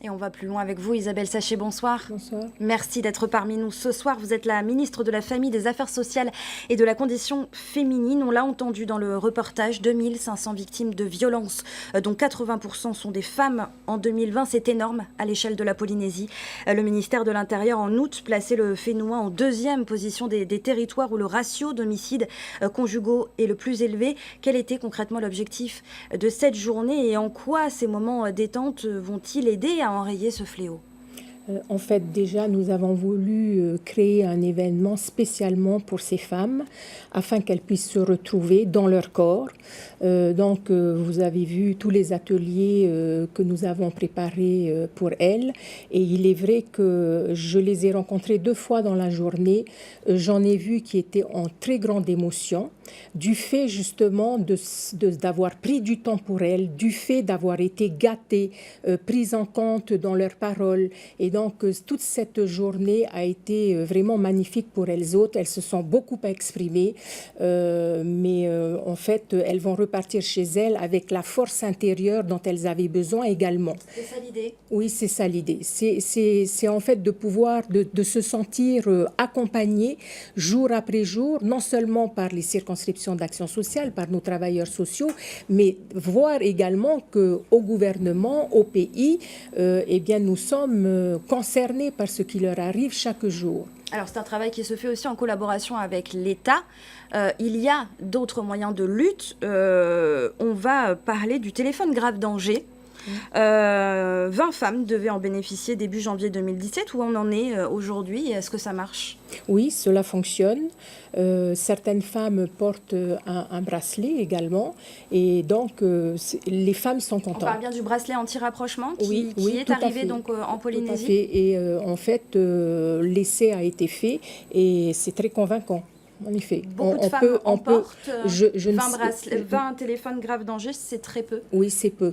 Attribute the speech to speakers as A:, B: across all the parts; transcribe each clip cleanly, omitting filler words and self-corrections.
A: Et on va plus loin avec vous, Isabelle Sachet, bonsoir.
B: Bonsoir.
A: Merci d'être parmi nous ce soir. Vous êtes la ministre de la Famille, des Affaires sociales et de la Condition féminine. On l'a entendu dans le reportage, 2500 victimes de violences, dont 80% sont des femmes en 2020. C'est énorme à l'échelle de la Polynésie. Le ministère de l'Intérieur, en août, plaçait le Fénouin en deuxième position des territoires où le ratio d'homicides conjugaux est le plus élevé. Quel était concrètement l'objectif de cette journée et en quoi ces moments détente vont-ils aider à enrayer ce fléau?
B: En fait, déjà, nous avons voulu créer un événement spécialement pour ces femmes, afin qu'elles puissent se retrouver dans leur corps. Donc, vous avez vu tous les ateliers que nous avons préparés pour elles. Et il est vrai que je les ai rencontrées 2 fois dans la journée. J'en ai vu qui étaient en très grande émotion, du fait justement d'avoir pris du temps pour elles, du fait d'avoir été gâtées, prises en compte dans leurs paroles. Et donc, toute cette journée a été vraiment magnifique pour elles autres. Elles se sont beaucoup exprimées, mais en fait, elles vont repartir chez elles avec la force intérieure dont elles avaient besoin également.
A: C'est ça l'idée?
B: Oui, c'est ça l'idée. C'est en fait de pouvoir, de se sentir accompagné jour après jour, non seulement par les circonscriptions d'action sociale, par nos travailleurs sociaux, mais voir également qu'au gouvernement, au pays, eh bien, nous sommes concernés par ce qui leur arrive chaque jour.
A: Alors, c'est un travail qui se fait aussi en collaboration avec l'État. Il y a d'autres moyens de lutte. On va parler du téléphone grave danger. 20 femmes devaient en bénéficier début janvier 2017. Où on en est aujourd'hui? Est-ce que ça marche?
B: Oui, cela fonctionne. Certaines femmes portent un bracelet également. Et donc, les femmes sont contentes.
A: On parle bien du bracelet anti-rapprochement qui est arrivé donc, en Polynésie.
B: Tout à fait. Et en fait, l'essai a été fait et c'est très convaincant. En effet.
A: Beaucoup de femmes en portent. 20 téléphones grave danger, c'est très peu.
B: Oui, c'est peu.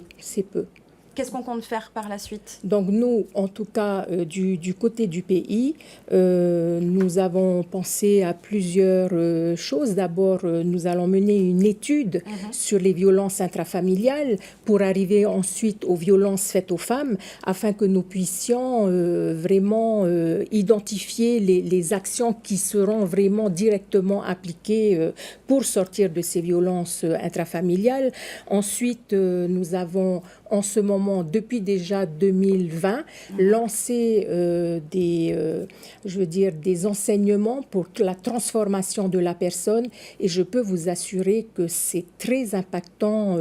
A: Qu'est-ce qu'on compte faire par la suite?
B: Donc nous, en tout cas, du côté du pays, nous avons pensé à plusieurs choses. D'abord, nous allons mener une étude sur les violences intrafamiliales pour arriver ensuite aux violences faites aux femmes, afin que nous puissions vraiment identifier les actions qui seront vraiment directement appliquées pour sortir de ces violences intrafamiliales. Ensuite, nous avons en ce moment, depuis déjà 2020, lancé des enseignements pour la transformation de la personne. Et je peux vous assurer que c'est très impactant,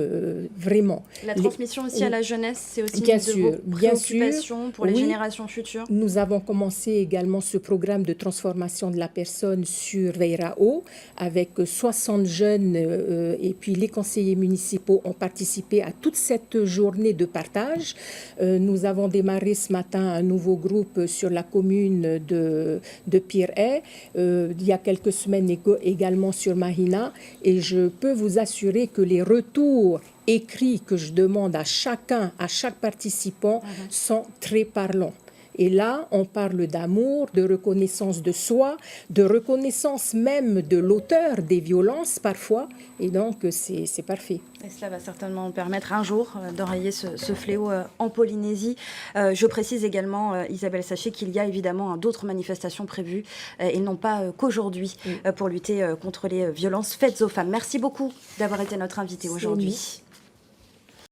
B: vraiment.
A: La transmission aussi à la jeunesse, c'est aussi une de vos préoccupations pour les générations futures.
B: Nous avons commencé également ce programme de transformation de la personne sur Veirao, avec 60 jeunes, et puis les conseillers municipaux ont participé à toute cette journée de partage. Nous avons démarré ce matin un nouveau groupe sur la commune de Pirée, il y a quelques semaines également sur Mahina, et je peux vous assurer que les retours écrits que je demande à chaque participant sont très parlants. Et là, on parle d'amour, de reconnaissance de soi, de reconnaissance même de l'auteur des violences parfois. Et donc, c'est parfait.
A: Et cela va certainement permettre un jour d'enrayer ce fléau en Polynésie. Je précise également, Isabelle Sachet, qu'il y a évidemment d'autres manifestations prévues et non pas qu'aujourd'hui pour lutter contre les violences faites aux femmes. Merci beaucoup d'avoir été notre invitée aujourd'hui.